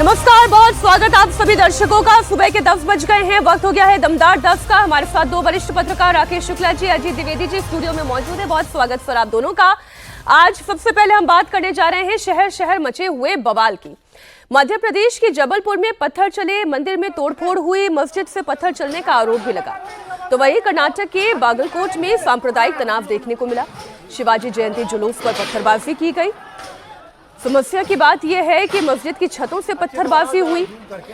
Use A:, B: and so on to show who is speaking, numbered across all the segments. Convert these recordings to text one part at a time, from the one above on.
A: नमस्कार, बहुत स्वागत आप सभी दर्शकों का। सुबह के 10 बज गए हैं, वक्त हो गया है दमदार 10 का। हमारे साथ दो वरिष्ठ पत्रकार राकेश शुक्ला जी, अजीत द्विवेदी जी स्टूडियो में मौजूद है। बहुत स्वागत सर आप दोनों का। आज सबसे पहले हम बात करने जा रहे हैं शहर शहर मचे हुए बवाल की। मध्य प्रदेश के जबलपुर में पत्थर चले, मंदिर में तोड़फोड़ हुई, मस्जिद से पत्थर चलने का आरोप भी लगा। तो वहीं कर्नाटक के बागलकोट में सांप्रदायिक तनाव देखने को मिला। शिवाजी जयंती जुलूस पर पत्थरबाजी की गई। समस्या की बात यह है कि मस्जिद की छतों से पत्थरबाजी हुई।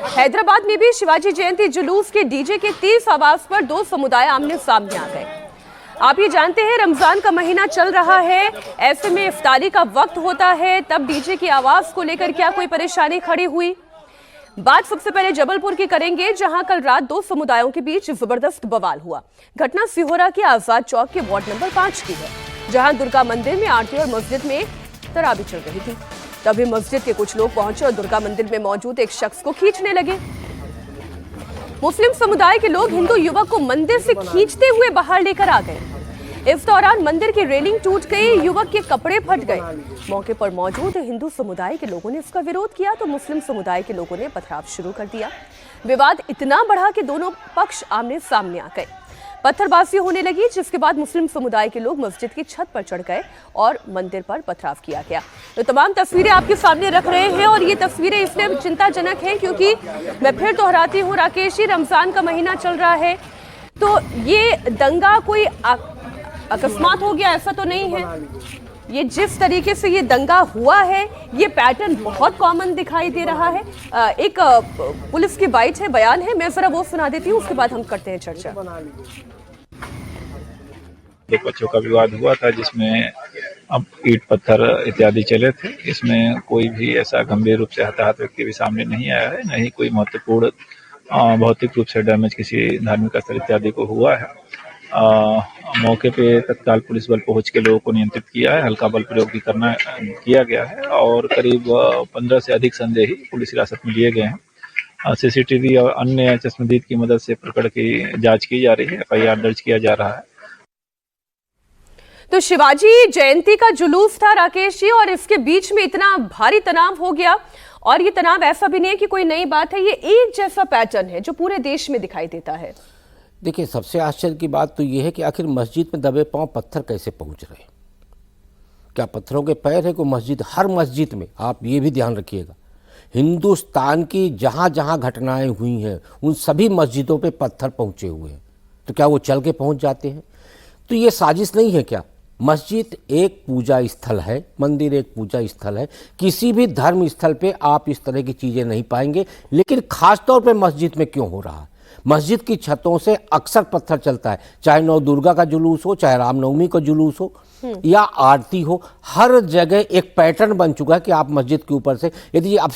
A: हैदराबाद में भी शिवाजी जयंती जुलूस के डीजे के तेज आवाज पर दो समुदाय आमने सामने आ गए। आप ये जानते हैं रमजान का महीना चल रहा है, ऐसे में इफ्तारी का वक्त होता है, तब डीजे की आवाज को लेकर क्या कोई परेशानी खड़ी हुई? बात सबसे पहले जबलपुर की करेंगे, जहां कल रात दो समुदायों के बीच जबरदस्त बवाल हुआ। घटना सिहोरा के आजाद चौक के वार्ड नंबर 5 की है, जहां दुर्गा मंदिर में आरती और मस्जिद में तरावी चल रही थी। तभी मस्जिद के कुछ लोग पहुंचे और दुर्गा मंदिर में मौजूद एक शख्स को खींचने लगे। मुस्लिम समुदाय के लोग हिंदू युवक को मंदिर से खींचते हुए बाहर लेकर आ गए। इस दौरान मंदिर की रेलिंग टूट गई, युवक के कपड़े फट गए। मौके पर मौजूद हिंदू समुदाय के लोगों ने इसका विरोध किया तो मुस्लिम समुदाय के लोगों ने पथराव शुरू कर दिया। विवाद इतना बढ़ा कि दोनों पक्ष आमने सामने आ गए। पत्थरबाजी होने लगी, जिसके बाद मुस्लिम समुदाय के लोग मस्जिद की छत पर चढ़ गए और मंदिर पर पथराव किया गया। तो तमाम तस्वीरें आपके सामने रख रहे हैं और ये तस्वीरें इसलिए चिंताजनक हैं क्योंकि मैं फिर दोहराती हूँ राकेश जी, रमजान का महीना चल रहा है, तो ये दंगा कोई अकस्मात हो गया ऐसा तो नहीं है। ये जिस तरीके से ये दंगा हुआ है, ये पैटर्न बहुत कॉमन दिखाई दे रहा है। एक पुलिस की बाइट है, बयान है, मैं जरा वो सुना देती हूँ, उसके बाद हम करते हैं चर्चा।
B: दो बच्चों का विवाद हुआ था जिसमें अब ईंट पत्थर इत्यादि चले थे। इसमें कोई भी ऐसा गंभीर रूप से हताहत व्यक्ति भी सामने नहीं आया है, न ही कोई महत्वपूर्ण भौतिक रूप से डैमेज किसी धार्मिक स्थल इत्यादि को हुआ है। मौके पे तत्काल पुलिस बल पहुंच के लोगों को नियंत्रित किया है, हल्का बल प्रयोग भी किया गया है और करीब 15 से अधिक संदेही पुलिस हिरासत में लिए गए हैं। सीसीटीवी और अन्य चश्मदीद की मदद से प्रकरण की जांच की जा रही है, एफआईआर दर्ज किया जा रहा है।
A: तो शिवाजी जयंती का जुलूस था राकेश जी, और इसके बीच में इतना भारी तनाव हो गया, और ये तनाव ऐसा भी नहीं है कि कोई नई बात है, ये एक जैसा पैटर्न है जो पूरे देश में दिखाई देता है।
C: देखिए, सबसे आश्चर्य की बात तो ये है कि आखिर मस्जिद में दबे पांव पत्थर कैसे पहुंच रहे हैं? क्या पत्थरों के पैर है कोई मस्जिद? हर मस्जिद में आप ये भी ध्यान रखिएगा, हिंदुस्तान की जहाँ जहाँ घटनाएं हुई हैं उन सभी मस्जिदों पे पत्थर पहुंचे हुए हैं। तो क्या वो चल के पहुंच जाते हैं? तो ये साजिश नहीं है क्या? मस्जिद एक पूजा स्थल है, मंदिर एक पूजा स्थल है। किसी भी धर्म स्थल पे आप इस तरह की चीज़ें नहीं पाएंगे, लेकिन खासतौर पे मस्जिद में क्यों हो रहा है? मस्जिद की छतों से अक्सर पत्थर चलता है, चाहे नौ दुर्गा का जुलूस हो, चाहे रामनवमी का जुलूस हो या आरती हो, हर जगह एक पैटर्न बन चुका है कि आप मस्जिद के ऊपर से, यदि अब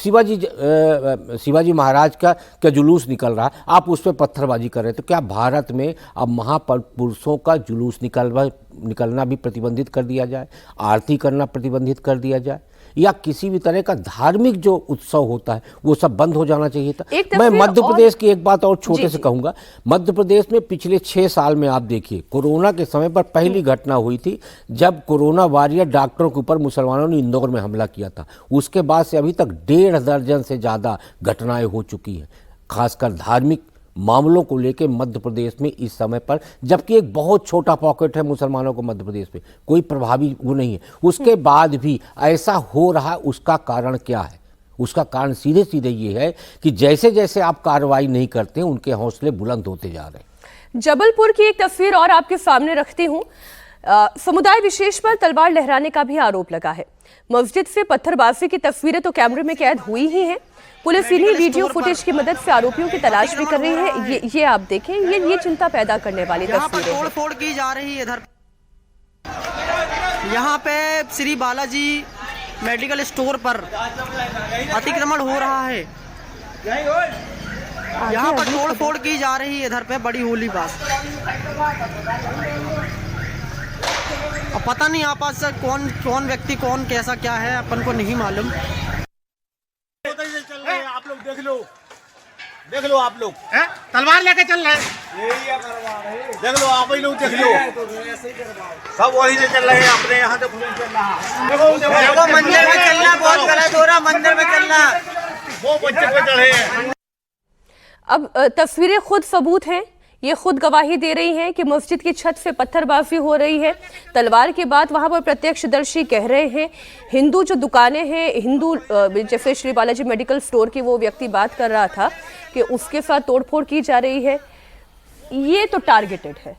C: शिवाजी महाराज का जुलूस निकल रहा है, आप उस पर पत्थरबाजी कर रहे हैं। तो क्या भारत में अब महापुरुषों का जुलूस निकलना भी प्रतिबंधित कर दिया जाए, आरती करना प्रतिबंधित कर दिया जाए, या किसी भी तरह का धार्मिक जो उत्सव होता है वो सब बंद हो जाना चाहिए था? मैं मध्य प्रदेश की एक बात और छोटे से कहूंगा। मध्य प्रदेश में पिछले 6 साल में आप देखिए, कोरोना के समय पर पहली घटना हुई थी जब कोरोना वॉरियर डॉक्टरों के ऊपर मुसलमानों ने इंदौर में हमला किया था। उसके बाद से अभी तक 1.5 दर्जन से ज़्यादा घटनाएं हो चुकी हैं, खासकर धार्मिक मामलों को लेकर मध्य प्रदेश में इस समय पर, जबकि एक बहुत छोटा पॉकेट है मुसलमानों को मध्य प्रदेश में, कोई प्रभावी वो नहीं है। उसके बाद भी ऐसा हो रहा, उसका कारण क्या है? उसका कारण सीधे सीधे ये है कि जैसे जैसे आप कार्रवाई नहीं करते उनके हौसले बुलंद होते जा रहे हैं।
A: जबलपुर की एक तस्वीर और आपके सामने रखती हूँ। समुदाय विशेष पर तलवार लहराने का भी आरोप लगा है। मस्जिद से पत्थरबाजी की तस्वीरें तो कैमरे में कैद हुई ही हैं। पुलिस इन्हीं वीडियो फुटेज की मदद से आरोपियों की तलाश भी कर रही है। ये आप देखें, ये चिंता पैदा करने वाली तस्वीरें हैं।
D: तोड़ की जा रही है इधर। यहाँ पे श्री बालाजी मेडिकल स्टोर पर अतिक्रमण हो रहा है। यहाँ पर तोड़ फोड़ की जा रही है इधर पे बड़ी होली पास। अब पता नहीं आपस से कौन व्यक्ति कौन कैसा क्या है अपन को नहीं मालूम।
E: आप लोग देख लो आप लोग तलवार लेके चल रहे हैं, देख लो आप ही लोग देख लो, सब वही से चल रहे हैं। अपने यहाँ तो खुद चल रहा है। देखो मंदिर में चलना बहुत गलत हो रहा, मंदिर में चलना वो बच्चे पे चढ़े हैं।
A: अब तस्वीरें खुद सबूत हैं, ये खुद गवाही दे रही हैं कि मस्जिद की छत से पत्थरबाजी हो रही है। तलवार के बाद वहां पर प्रत्यक्षदर्शी कह रहे हैं हिंदू जो दुकानें हैं, हिंदू जैसे श्री बालाजी मेडिकल स्टोर की वो व्यक्ति बात कर रहा था कि उसके साथ तोड़फोड़ की जा रही है। ये तो टारगेटेड है,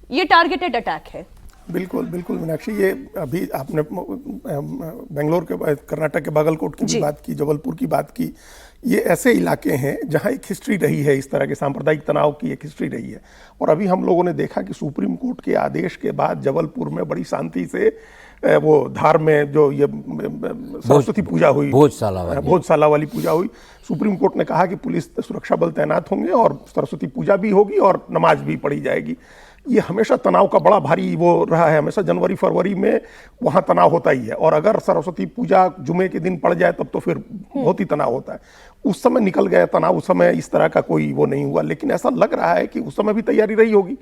A: ये टारगेटेड अटैक है।
F: बिल्कुल बिल्कुल मीनाक्षी, ये अभी आपने बेंगलोर के, कर्नाटक के बागलकोट की भी बात की, जबलपुर की बात की। ये ऐसे इलाके हैं जहां एक हिस्ट्री रही है, इस तरह के सांप्रदायिक तनाव की एक हिस्ट्री रही है। और अभी हम लोगों ने देखा कि सुप्रीम कोर्ट के आदेश के बाद जबलपुर में बड़ी शांति से वो धार में जो ये सरस्वती पूजा हुई, भोजशाला वाली पूजा हुई। सुप्रीम कोर्ट ने कहा कि पुलिस सुरक्षा बल तैनात होंगे और सरस्वती पूजा भी होगी और नमाज भी पढ़ी जाएगी। ये हमेशा तनाव का बड़ा भारी वो रहा है, हमेशा जनवरी फरवरी में वहाँ तनाव होता ही है। और अगर सरस्वती पूजा जुमे के दिन पड़ जाए तब तो फिर बहुत ही तनाव होता है। उस समय निकल गया तनाव, उस समय इस तरह का कोई वो नहीं हुआ। लेकिन ऐसा लग रहा है कि उस समय भी तैयारी रही होगी,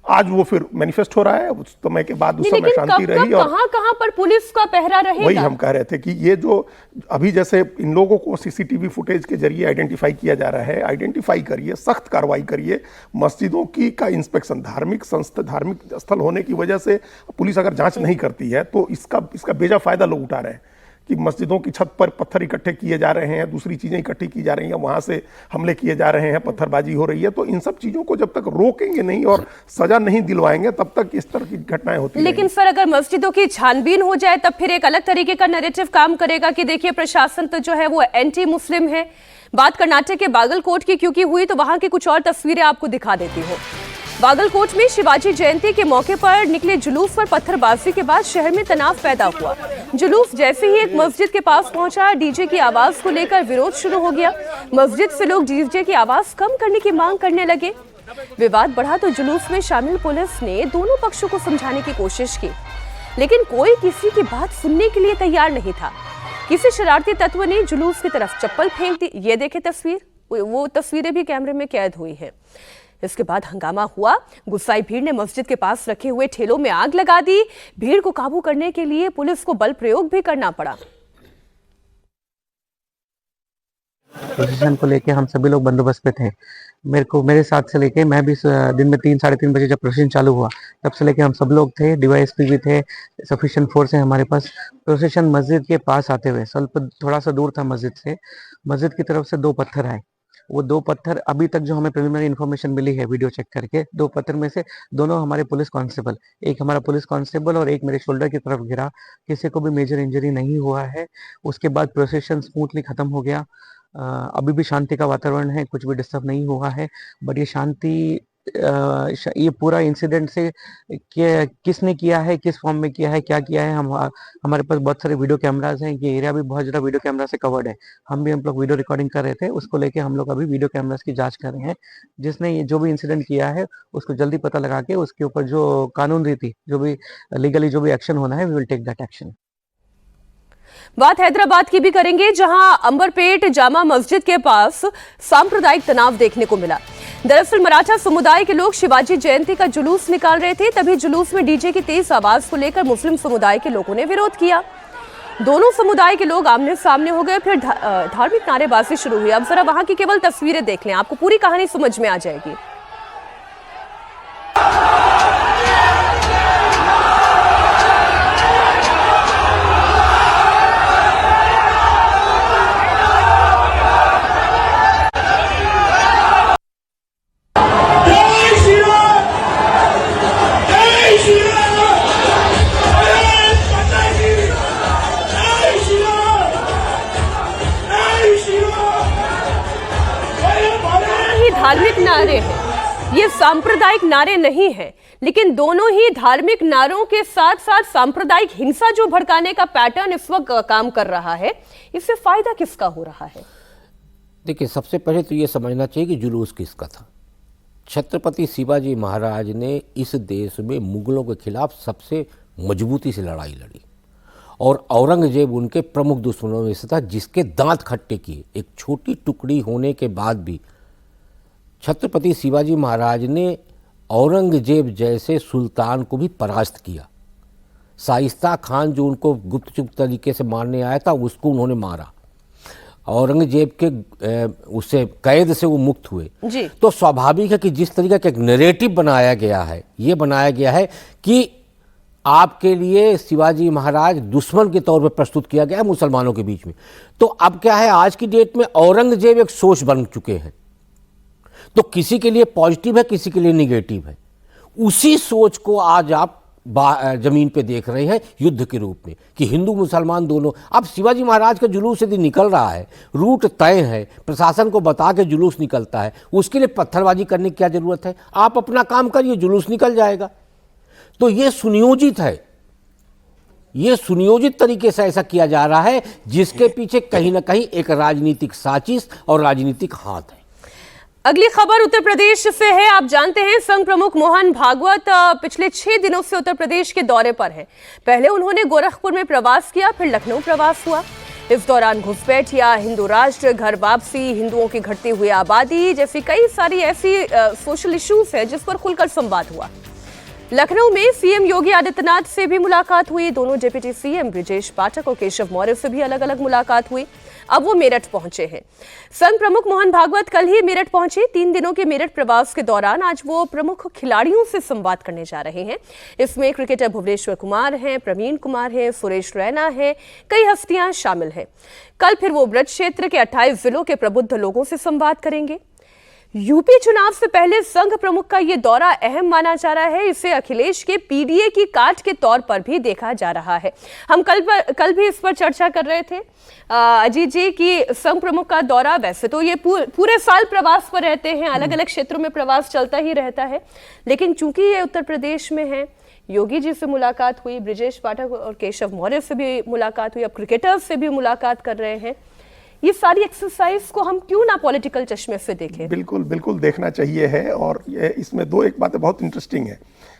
F: आज वो फिर मैनिफेस्ट हो रहा है। उस समय के बाद उस समय शांति रही। और
A: कहां पर पुलिस का पहरा रहेगा,
F: वही हम कह रहे थे कि ये जो अभी जैसे इन लोगों को सीसीटीवी फुटेज के जरिए आइडेंटिफाई किया जा रहा है, आइडेंटिफाई करिए, सख्त कार्रवाई करिए। मस्जिदों की का इंस्पेक्शन, धार्मिक स्थल होने की वजह से पुलिस अगर जांच नहीं करती है तो इसका बेजा फायदा लोग उठा रहे हैं कि मस्जिदों की छत पर पत्थर इकट्ठे किए जा रहे हैं, दूसरी चीजें इकट्ठी की जा रही हैं, वहां से हमले किए जा रहे हैं, पत्थरबाजी हो रही है। तो इन सब चीजों को जब तक रोकेंगे नहीं और सजा नहीं दिलवाएंगे तब तक इस तरह की घटनाएं होती हैं।
A: लेकिन सर अगर मस्जिदों की छानबीन हो जाए तब फिर एक अलग तरीके का नैरेटिव काम करेगा कि देखिए प्रशासन तो जो है वो एंटी मुस्लिम है। बात कर्नाटक के बागलकोट की क्योंकि हुई तो वहां की कुछ और तस्वीरें आपको दिखा देती हूँ। बागलकोट में शिवाजी जयंती के मौके पर निकले जुलूस पर पत्थरबाजी के बाद शहर में तनाव पैदा हुआ। जुलूस जैसे ही एक मस्जिद के पास पहुंचा, डीजे की आवाज को लेकर विरोध शुरू हो गया। मस्जिद से लोग डीजे की आवाज कम करने की मांग करने लगे। विवाद बढ़ा तो जुलूस में शामिल पुलिस ने दोनों पक्षों को समझाने की कोशिश की, लेकिन कोई किसी की बात सुनने के लिए तैयार नहीं था। किसी शरारती तत्व ने जुलूस की तरफ चप्पल फेंक दी। ये देखे तस्वीर, वो तस्वीरें भी कैमरे में कैद हुई है। इसके बाद हंगामा हुआ। गुस्साई भीड़ ने मस्जिद के पास रखे हुए ठेलों में आग लगा दी। भीड़ को काबू करने के लिए पुलिस को बल प्रयोग भी करना पड़ा।
G: प्रोसेशन को लेके हम सभी लोग बंदोबस्त पे थे। मेरे साथ से लेके मैं भी दिन में 3 साढ़े 3 बजे जब प्रोसेशन चालू हुआ तब से लेके हम सब लोग थे, डीवाईएसपी भी थे, सफिशिएंट फोर्स है हमारे पास। प्रोसेशन मस्जिद के पास आते हुए थोड़ा सा दूर था मस्जिद से, मस्जिद की तरफ से 2 पत्थर आए। वो 2 पत्थर अभी तक जो हमें प्रिलिमिनरी इन्फॉर्मेशन मिली है वीडियो चेक करके, 2 पत्थर में से दोनों हमारे पुलिस कांस्टेबल, एक हमारा पुलिस कांस्टेबल और एक मेरे शोल्डर की तरफ गिरा। किसी को भी मेजर इंजरी नहीं हुआ है। उसके बाद प्रोसेशन स्मूथली खत्म हो गया। अभी भी शांति का वातावरण है, कुछ भी डिस्टर्ब नहीं हुआ है। बट ये शांति, ये पूरा इंसिडेंट से किसने किया है, किस फॉर्म में किया है, क्या किया है, हमारे पास बहुत सारे वीडियो कैमराज हैं। ये एरिया भी बहुत ज़्यादा वीडियो कैमरा से कवर्ड है। हम लोग वीडियो रिकॉर्डिंग कर रहे थे, उसको लेके हम लोग अभी वीडियो कैमराज की जांच कर रहे हैं। जिसने ये जो भी इंसिडेंट किया है उसको जल्दी पता लगा के उसके ऊपर जो कानून रीति, जो भी लीगली जो भी एक्शन होना है, we will take that action.
A: बात हैदराबाद की भी करेंगे, जहां अंबरपेट जामा मस्जिद के पास सांप्रदायिक तनाव देखने को मिला। दरअसल मराठा समुदाय के लोग शिवाजी जयंती का जुलूस निकाल रहे थे, तभी जुलूस में डीजे की तेज आवाज को लेकर मुस्लिम समुदाय के लोगों ने विरोध किया। दोनों समुदाय के लोग आमने सामने हो गए, फिर धार्मिक नारेबाजी शुरू हुई। अब जरा वहां की केवल तस्वीरें देख लें, आपको पूरी कहानी समझ में आ जाएगी। धार्मिक नारे हैं, ये सांप्रदायिक नारे नहीं हैं, लेकिन दोनों ही धार्मिक नारों के साथ साथ सांप्रदायिक हिंसा जो भड़काने का पैटर्न इस वक्त काम कर रहा है, इससे फायदा किसका हो रहा है?
C: देखिए, सबसे पहले तो ये समझना चाहिए कि जुलूस किसका था। छत्रपति शिवाजी महाराज ने इस देश में मुगलों के खिलाफ सबसे मजबूती से लड़ाई लड़ी और औरंगजेब उनके प्रमुख दुश्मनों में से था, जिसके दांत खट्टे किए। एक छोटी टुकड़ी होने के बाद भी छत्रपति शिवाजी महाराज ने औरंगजेब जैसे सुल्तान को भी परास्त किया। शाइस्ता खान जो उनको गुप्त तरीके से मारने आया था, उसको उन्होंने मारा। औरंगजेब के उससे कैद से वो मुक्त हुए,
A: जी।
C: तो स्वाभाविक है कि जिस तरीके का एक नैरेटिव बनाया गया है, ये बनाया गया है कि आपके लिए शिवाजी महाराज दुश्मन के तौर पर प्रस्तुत किया गया है मुसलमानों के बीच में। तो अब क्या है, आज की डेट में औरंगजेब एक सोच बन चुके हैं, तो किसी के लिए पॉजिटिव है, किसी के लिए निगेटिव है। उसी सोच को आज आप जमीन पे देख रहे हैं युद्ध के रूप में कि हिंदू मुसलमान दोनों। अब शिवाजी महाराज का जुलूस यदि निकल रहा है, रूट तय है, प्रशासन को बता के जुलूस निकलता है, उसके लिए पत्थरबाजी करने की क्या जरूरत है? आप अपना काम करिए, जुलूस निकल जाएगा। तो ये सुनियोजित है, ये सुनियोजित तरीके से ऐसा किया जा रहा है जिसके पीछे कहीं ना कहीं एक राजनीतिक साजिश और राजनीतिक हाथ है।
A: अगली खबर उत्तर प्रदेश से है। आप जानते हैं संघ प्रमुख मोहन भागवत पिछले 6 दिनों से उत्तर प्रदेश के दौरे पर हैं। पहले उन्होंने गोरखपुर में प्रवास किया, फिर लखनऊ प्रवास हुआ। इस दौरान घुसपैठ या हिंदू राष्ट्र, घर वापसी, हिंदुओं की घटती हुई आबादी जैसी कई सारी ऐसी सोशल इश्यूज है जिस पर खुलकर संवाद हुआ। लखनऊ में सीएम योगी आदित्यनाथ से भी मुलाकात हुई। दोनों डिप्टी सीएम ब्रिजेश पाठक और केशव मौर्य से भी अलग अलग मुलाकात हुई। अब वो मेरठ पहुंचे हैं। संघ प्रमुख मोहन भागवत कल ही मेरठ पहुंचे। 3 दिनों के मेरठ प्रवास के दौरान आज वो प्रमुख खिलाड़ियों से संवाद करने जा रहे हैं। इसमें क्रिकेटर भुवनेश्वर कुमार हैं, प्रवीण कुमार हैं, सुरेश रैना है, कई हस्तियां शामिल हैं। कल फिर वो ब्रज क्षेत्र के 28 जिलों के प्रबुद्ध लोगों से संवाद करेंगे। यूपी चुनाव से पहले संघ प्रमुख का ये दौरा अहम माना जा रहा है। इसे अखिलेश के पीडीए की काट के तौर पर भी देखा जा रहा है। हम कल भी इस पर चर्चा कर रहे थे अजीत जी की संघ प्रमुख का दौरा, वैसे तो ये पूरे साल प्रवास पर रहते हैं, अलग अलग क्षेत्रों में प्रवास चलता ही रहता है, लेकिन चूंकि ये उत्तर प्रदेश में है, योगी जी से मुलाकात हुई, ब्रिजेश पाठक और केशव मौर्य से भी मुलाकात हुई, अब क्रिकेटर्स से भी मुलाकात कर रहे हैं। ये सारी एक्सरसाइज को हम क्यों ना पॉलिटिकल चश्मे से देखें?
F: बिल्कुल बिल्कुल देखना चाहिए है। और ये इसमें दो एक बातें बहुत इंटरेस्टिंग है।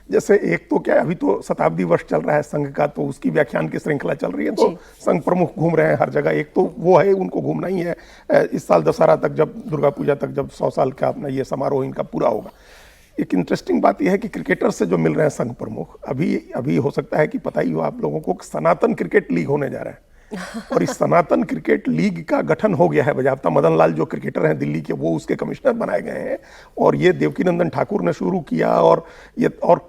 F: जैसे एक तो क्या, अभी तो शताब्दी वर्ष चल रहा है संघ का, तो उसकी व्याख्यान की श्रृंखला चल रही है, तो संघ प्रमुख घूम रहे हैं हर जगह। एक तो वो है, उनको घूमना ही है। इस साल दशहरा तक, जब दुर्गा पूजा तक, जब 100 साल का अपना ये समारोह इनका पूरा होगा। एक इंटरेस्टिंग बात यह है कि क्रिकेटर से जो मिल रहे हैं संघ प्रमुख, अभी हो सकता है कि पता ही हो आप लोगों को, सनातन क्रिकेट लीग होने जा रहा है। और इस सनातन क्रिकेट लीग का गठन हो गया है बजाबता। मदन लाल जो क्रिकेटर हैं दिल्ली के, वो उसके कमिश्नर बनाए गए हैं। और ये देवकीनंदन ठाकुर ने शुरू किया, और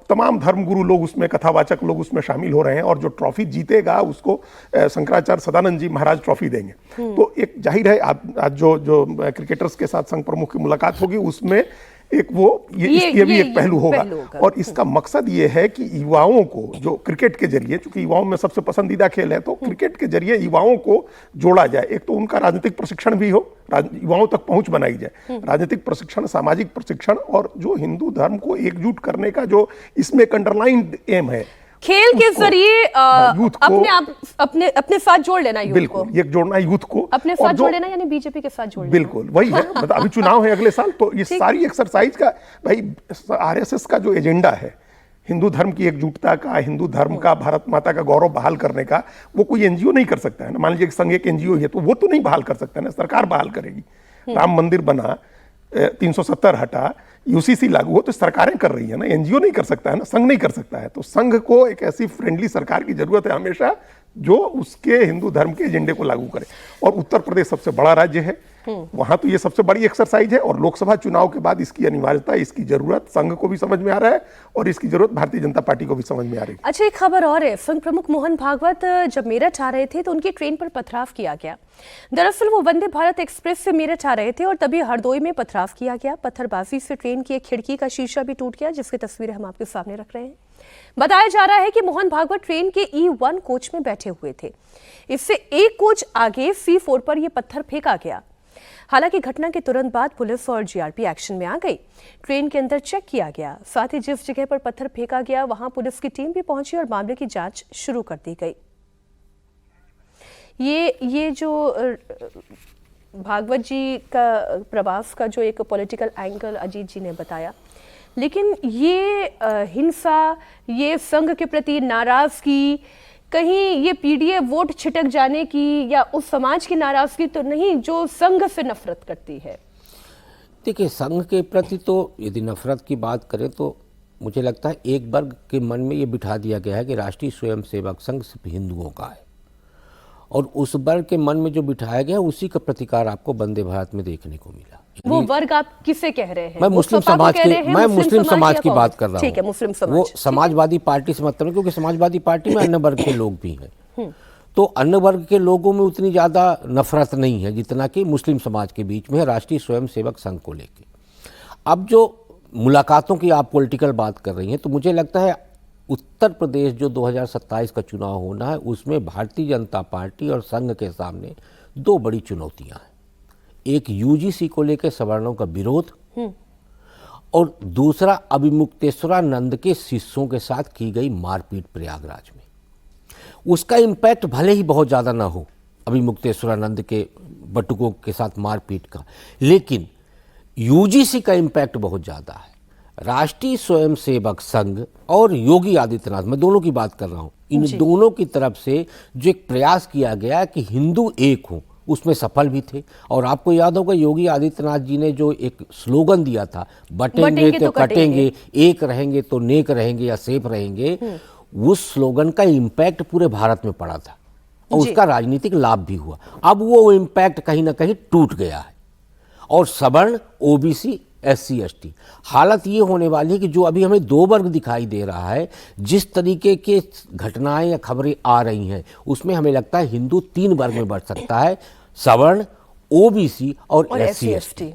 F: तमाम धर्मगुरु लोग उसमें, कथावाचक लोग उसमें शामिल हो रहे हैं। और जो ट्रॉफी जीतेगा उसको शंकराचार्य सदानंद जी महाराज ट्रॉफी देंगे। तो एक जाहिर है आज जो क्रिकेटर्स के साथ संघ प्रमुख की मुलाकात होगी, उसमें एक वो ये भी एक पहलू होगा। और इसका मकसद ये है कि युवाओं को, जो क्रिकेट के जरिए, चूंकि युवाओं में सबसे पसंदीदा खेल है, तो क्रिकेट के जरिए युवाओं को जोड़ा जाए। एक तो उनका राजनीतिक प्रशिक्षण भी हो, युवाओं तक पहुंच बनाई जाए, राजनीतिक प्रशिक्षण, सामाजिक प्रशिक्षण, और जो हिंदू धर्म को एकजुट करने का जो इसमें एक अंडरलाइंड एम है,
A: खेल के जरिए अपने साथ जोड़ लेना यूथ को।
F: एक जोड़ना यूथ को
A: अपने साथ जोड़ लेना, यानी बीजेपी के साथ जोड़ लेना।
F: बिल्कुल वही है। मतलब अभी चुनाव है अगले साल, तो ये सारी एक्सरसाइज का, भाई आरएसएस का जो एजेंडा है हिंदू धर्म की एकजुटता का, हिंदू धर्म का, भारत माता का गौरव बहाल करने का, वो कोई एनजीओ नहीं कर सकता है ना। मान लीजिए कि संघ एक एनजीओ है, तो वो तो नहीं बहाल कर सकता है ना, सरकार बहाल करेगी। राम मंदिर बना, 370 हटा, यूसीसी लागू हो, तो सरकारें कर रही है ना, एनजीओ नहीं कर सकता है ना, संघ नहीं कर सकता है। तो संघ को एक ऐसी फ्रेंडली सरकार की जरूरत है हमेशा, जो उसके हिंदू धर्म के एजेंडे को लागू करे। और उत्तर प्रदेश सबसे बड़ा राज्य है, वहां तो ये सबसे बड़ी एक्सरसाइज है। और लोकसभा चुनाव के बाद इसकी अनिवार्यता, इसकी जरूरत संघ को भी समझ में आ रहा है, और इसकी जरूरत भारतीय जनता पार्टी को भी समझ में आ रही है।
A: अच्छा, एक खबर और है। संघ प्रमुख मोहन भागवत जब मेरठ आ रहे थे तो उनकी ट्रेन पर पथराव किया गया। दरअसल वो वंदे भारत एक्सप्रेस से मेरठ आ रहे थे और तभी हरदोई में पथराव किया गया। पत्थरबाजी से ट्रेन की एक खिड़की का शीशा भी टूट गया, जिसकी तस्वीरें हम आपके सामने रख रहे हैं। बताया जा रहा है कि मोहन भागवत ट्रेन के E1 कोच में बैठे हुए थे। इससे एक कोच आगे C4 पर यह पत्थर फेंका गया। हालांकि घटना के तुरंत बाद पुलिस और जीआरपी एक्शन में आ गई। ट्रेन के अंदर चेक किया गया, साथ ही जिस जगह पर पत्थर फेंका गया वहां पुलिस की टीम भी पहुंची और मामले की जांच शुरू कर दी गई। ये जो भागवत जी का प्रवास का जो एक पॉलिटिकल एंगल अजीत जी ने बताया, लेकिन ये हिंसा, ये संघ के प्रति नाराजगी, कहीं ये पीडीए वोट छिटक जाने की या उस समाज की नाराजगी तो नहीं जो संघ से नफरत करती है?
C: देखिए, संघ के प्रति तो यदि नफरत की बात करें तो मुझे लगता है एक वर्ग के मन में ये बिठा दिया गया है कि राष्ट्रीय स्वयंसेवक संघ सिर्फ हिंदुओं का है और उस वर्ग के मन में जो बिठाया गया उसी का प्रतिकार आपको वंदे भारत में देखने को मिला।
A: वो वर्ग आप किसे कह रहे हैं?
C: मैं मुस्लिम समाज के, मैं मुस्लिम समाज की बात कर रहा हूँ।
A: ठीक है, मुस्लिम समाज।
C: वो समाजवादी पार्टी से मतलब, क्योंकि समाजवादी पार्टी में अन्य वर्ग के लोग भी हैं, तो अन्य वर्ग के लोगों में उतनी ज़्यादा नफरत नहीं है जितना कि मुस्लिम समाज के बीच में है राष्ट्रीय स्वयंसेवक संघ को लेकर। अब जो मुलाकातों की आप पॉलिटिकल बात कर रही हैं, तो मुझे लगता है उत्तर प्रदेश जो 2027 का चुनाव होना है उसमें भारतीय जनता पार्टी और संघ के सामने दो बड़ी चुनौतियां हैं। एक यूजीसी को लेकर सवर्णों का विरोध और दूसरा अभिमुक्तेश्वरानंद के शिष्यों के साथ की गई मारपीट प्रयागराज में। उसका इम्पैक्ट भले ही बहुत ज़्यादा ना हो अभिमुक्तेश्वरानंद के बटुकों के साथ मारपीट का, लेकिन यूजीसी का इम्पैक्ट बहुत ज़्यादा है। राष्ट्रीय स्वयंसेवक संघ और योगी आदित्यनाथ, मैं दोनों की बात कर रहा हूँ, इन दोनों की तरफ से जो एक प्रयास किया गया कि हिंदू एक हो, उसमें सफल भी थे। और आपको याद होगा योगी आदित्यनाथ जी ने जो एक स्लोगन दिया था, बटेंगे तो कटेंगे, एक रहेंगे तो नेक रहेंगे या सेफ रहेंगे, उस स्लोगन का इम्पैक्ट पूरे भारत में पड़ा था और उसका राजनीतिक लाभ भी हुआ। अब वो इम्पैक्ट कहीं ना कहीं टूट गया है और सवर्ण, ओबीसी, SC ST, हालत ये होने वाली है कि जो अभी हमें दो वर्ग दिखाई दे रहा है, जिस तरीके के घटनाएं या खबरें आ रही हैं उसमें हमें लगता है हिंदू 3 वर्ग में बढ़ सकता है, सवर्ण, ओबीसी और SC ST।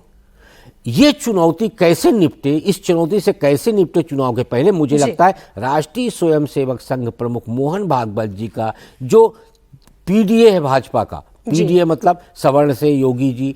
C: ये चुनौती कैसे निपटे, इस चुनौती से कैसे निपटे चुनाव के पहले, मुझे लगता है राष्ट्रीय स्वयंसेवक संघ प्रमुख मोहन भागवत जी का जो PDA है भाजपा का, PDA मतलब सवर्ण से योगी जी,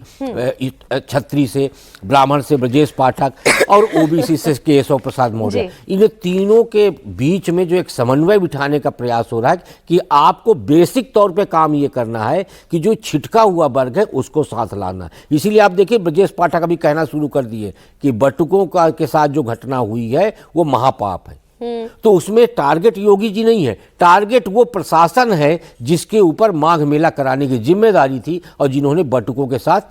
C: छत्री से, ब्राह्मण से ब्रजेश पाठक और ओबीसी से केशव प्रसाद मौर्य, इन तीनों के बीच में जो एक समन्वय बिठाने का प्रयास हो रहा है कि आपको बेसिक तौर पे काम ये करना है कि जो छिटका हुआ वर्ग है उसको साथ लाना। इसीलिए आप देखिए ब्रजेश पाठक अभी कहना शुरू कर दिए कि बटुकों का के साथ जो घटना हुई है वो महापाप है। तो उसमें टारगेट योगी जी नहीं है, टारगेट वो प्रशासन है जिसके ऊपर माघ मेला कराने की जिम्मेदारी थी और जिन्होंने बटुकों के साथ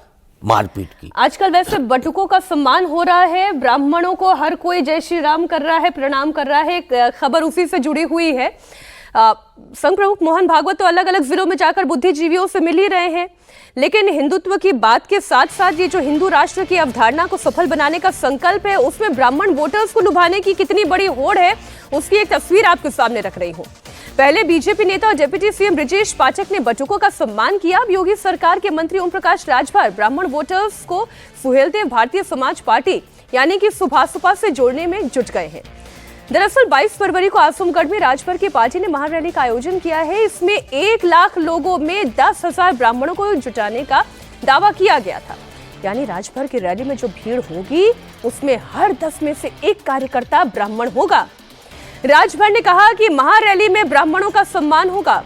C: मारपीट की।
A: आजकल वैसे बटुकों का सम्मान हो रहा है, ब्राह्मणों को हर कोई जय श्री राम कर रहा है, प्रणाम कर रहा है, खबर उसी से जुड़ी हुई है। संघ प्रमुख मोहन भागवत तो अलग अलग जिलों में जाकर बुद्धिजीवियों से मिल ही रहे हैं, लेकिन हिंदुत्व की बात के साथ साथ ये जो हिंदू राष्ट्र की अवधारणा को सफल बनाने का संकल्प है, उसमें ब्राह्मण वोटर्स को लुभाने की कितनी बड़ी होड़ है, उसकी एक तस्वीर आपके सामने रख रही हूं। पहले बीजेपी नेता और डिप्टी सीएम ब्रजेश पाठक ने बटुकों का सम्मान किया। अब योगी सरकार के मंत्री ओम प्रकाश राजभर ब्राह्मण वोटर्स को सुहेलदेव भारतीय समाज पार्टी यानी कि सुभाषपा से जोड़ने में जुट गए हैं। दरअसल 22 फरवरी को आजमगढ़ में राजभर की पार्टी ने महारैली का आयोजन किया है। इसमें 1 लाख लोगों में 10,000 ब्राह्मणों को जुटाने का दावा किया गया था। यानी राजभर की रैली में जो भीड़ होगी उसमें हर 10 में से 1 कार्यकर्ता ब्राह्मण होगा। राजभर ने कहा कि महारैली में ब्राह्मणों का सम्मान होगा।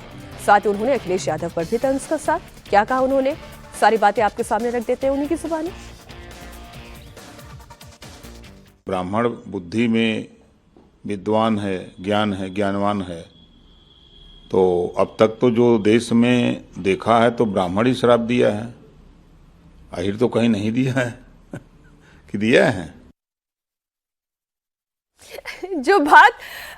A: साथ ही उन्होंने अखिलेश यादव पर भी तंज कसा। क्या कहा उन्होंने, सारी बातें आपके सामने रख देते हैं उन्हीं की जुबानी।
H: ब्राह्मण बुद्धि में विद्वान है, ज्ञान है, ज्ञानवान है, तो अब तक तो जो देश में देखा है तो ब्राह्मण ही श्राप दिया है, आहिर तो कहीं नहीं दिया है कि दिया है।
A: जो बात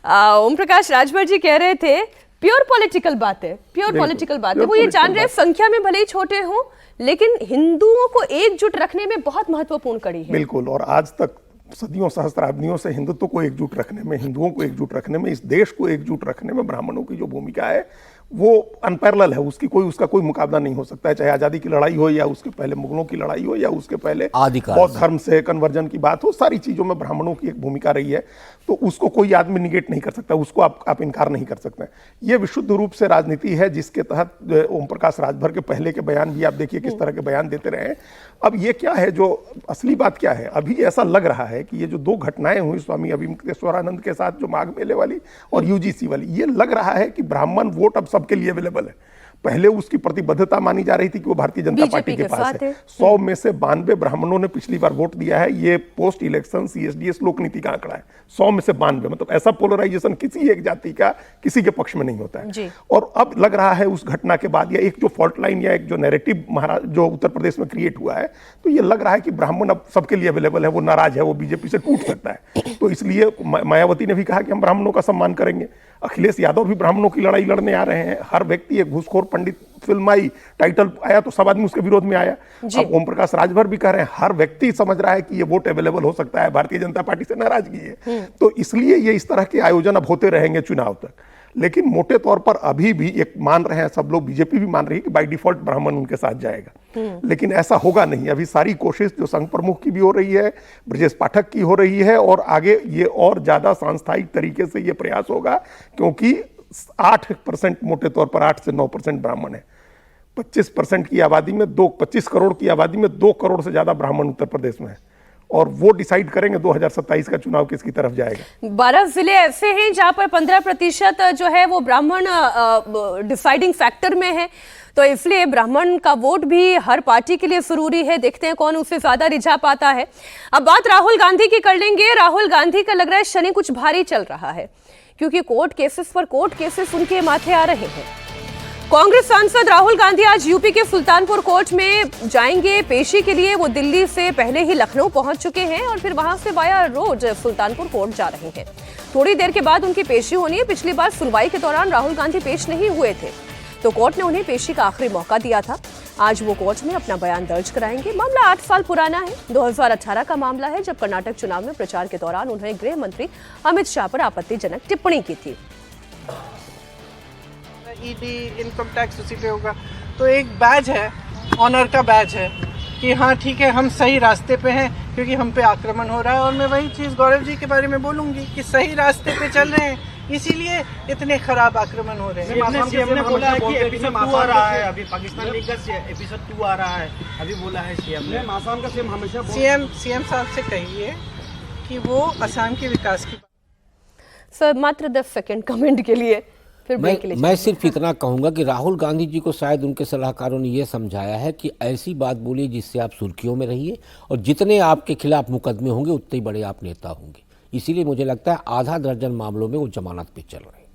A: ओम प्रकाश राजभर जी कह रहे थे प्योर पॉलिटिकल बात है, प्योर पॉलिटिकल बात है। वो ये जान रहे हैं संख्या में भले ही छोटे हों लेकिन हिंदुओं को एकजुट रखने में बहुत महत्वपूर्ण कड़ी है।
F: बिल्कुल, और आज तक सदियों सहस्त्राब्दियों से हिंदुत्व को एकजुट रखने में, हिंदुओं को एकजुट रखने में, इस देश को एकजुट रखने में ब्राह्मणों की जो भूमिका है वो अनपैरेलल है। उसका कोई मुकाबला नहीं हो सकता है, चाहे आज़ादी की लड़ाई हो या उसके पहले मुगलों की लड़ाई हो या उसके पहले बौद्ध धर्म से कन्वर्जन की बात हो, सारी चीज़ों में ब्राह्मणों की एक भूमिका रही है। तो उसको कोई आदमी निगेट नहीं कर सकता, उसको आप इनकार नहीं कर सकते। ये विशुद्ध रूप से राजनीति है जिसके तहत ओम प्रकाश राजभर के पहले के बयान भी आप देखिए किस तरह के बयान देते रहे। अब ये क्या है, जो असली बात क्या है, अभी ऐसा लग रहा है कि ये जो 2 घटनाएं हुई स्वामी अभिमुक्तेश्वरानंद के साथ, जो माघ मेले वाली और यूजीसी वाली, ये लग रहा है कि ब्राह्मण वोट अब सबके लिए अवेलेबल है। पहले उसकी प्रतिबद्धता मानी जा रही थी कि वो भारतीय जनता पार्टी के पास है। 100 में से 92 ब्राह्मणों ने पिछली बार वोट दिया है। ये पोस्ट इलेक्शन CSDS लोक नीति का आंकड़ा है। 100 में से 92, मतलब ऐसा पोलराइजेशन किसी एक जाति का किसी के पक्ष में नहीं होता है। और अब लग रहा है उस घटना के बाद, या एक जो फॉल्ट लाइन या एक जो नैरेटिव जो उत्तर प्रदेश में क्रिएट हुआ है, तो ये लग रहा है कि ब्राह्मण अब सबके लिए अवेलेबल है, वो नाराज है, वो बीजेपी से टूट सकता है। तो इसलिए मायावती ने भी कहा कि हम ब्राह्मणों का सम्मान करेंगे। अखिलेश यादव भी ब्राह्मणों की लड़ाई लड़ने आ रहे हैं। हर व्यक्ति, एक घूसखोर पंडित फिल्म आई, टाइटल आया तो सब आदमी उसके विरोध में आया। अब ओम प्रकाश राजभर भी कह रहे हैं, हर व्यक्ति समझ रहा है कि ये वोट अवेलेबल हो सकता है, भारतीय जनता पार्टी से नाराजगी है। तो इसलिए ये इस तरह के आयोजन अब होते रहेंगे चुनाव तक। लेकिन मोटे तौर पर अभी भी एक मान रहे हैं सब लोग, बीजेपी भी मान रही है कि बाय डिफॉल्ट ब्राह्मण उनके साथ जाएगा, लेकिन ऐसा होगा नहीं। अभी सारी कोशिश जो संघ प्रमुख की भी हो रही है, ब्रजेश पाठक की हो रही है, और आगे ये और ज्यादा सांस्थायिक तरीके से ये प्रयास होगा, क्योंकि 8% मोटे तौर पर 8 से 9% ब्राह्मण है। 25% की आबादी में 25 करोड़ की आबादी में 2 करोड़ से ज्यादा ब्राह्मण उत्तर प्रदेश में है, और वो डिसाइड करेंगे 2027 का चुनाव किसकी तरफ जाएगा।
A: 12 जिले ऐसे हैं जहां पर 15% जो है वो ब्राह्मण डिसाइडिंग फैक्टर में है, तो इसलिए ब्राह्मण का वोट भी हर पार्टी के लिए जरूरी है। देखते हैं कौन उससे ज्यादा रिझा पाता है। अब बात राहुल गांधी की कर लेंगे। राहुल गांधी का लग रहा है शनि कुछ भारी चल रहा है, क्योंकि कोर्ट केसेस पर कोर्ट केसेस उनके माथे आ रहे हैं। कांग्रेस सांसद राहुल गांधी आज यूपी के सुल्तानपुर कोर्ट में जाएंगे पेशी के लिए। वो दिल्ली से पहले ही लखनऊ पहुंच चुके हैं और फिर वहां से वाया रोड सुल्तानपुर कोर्ट जा रहे हैं। थोड़ी देर के बाद उनकी पेशी होनी है। पिछली बार सुनवाई के दौरान राहुल गांधी पेश नहीं हुए थे, तो कोर्ट ने उन्हें पेशी का आखिरी मौका दिया था। आज वो कोर्ट में अपना बयान दर्ज कराएंगे। मामला 8 साल पुराना है। 2018 का मामला है, जब कर्नाटक चुनाव में प्रचार के दौरान उन्होंने गृह मंत्री अमित शाह पर आपत्तिजनक टिप्पणी की थी।
I: ईडी इनकम टैक्स उसी पे होगा, तो एक बैज है, ऑनर का बैज है कि हाँ ठीक है, हम सही रास्ते पे हैं, क्योंकि हम पे आक्रमण हो रहा है। और मैं वही चीज़ गौरव जी के बारे में बोलूंगी कि सही रास्ते पे चल रहे हैं, इसीलिए इतने खराब आक्रमण हो रहे हैं।
E: सीएम ने बोला है कि एपिसोड 2 आ रहा है, अभी पाकिस्तान लीग का एपिसोड 2 आ रहा है, अभी बोला है सीएम ने। आसाम का सीएम हमेशा
I: सीएम साहब से कहिए कि वो असम के विकास की।
A: सर मात्र 10 सेकंड कमेंट के लिए, फिर ब्रेक के लिए।
C: मैं सिर्फ इतना कहूंगा कि राहुल गांधी जी को शायद उनके सलाहकारों ने यह समझाया है कि ऐसी बात बोलिए जिससे आप सुर्खियों में रहिए, और जितने आपके खिलाफ मुकदमे होंगे उतने ही बड़े आप नेता होंगे। इसीलिए मुझे लगता है आधा दर्जन मामलों में वो जमानत पे चल रहे हैं।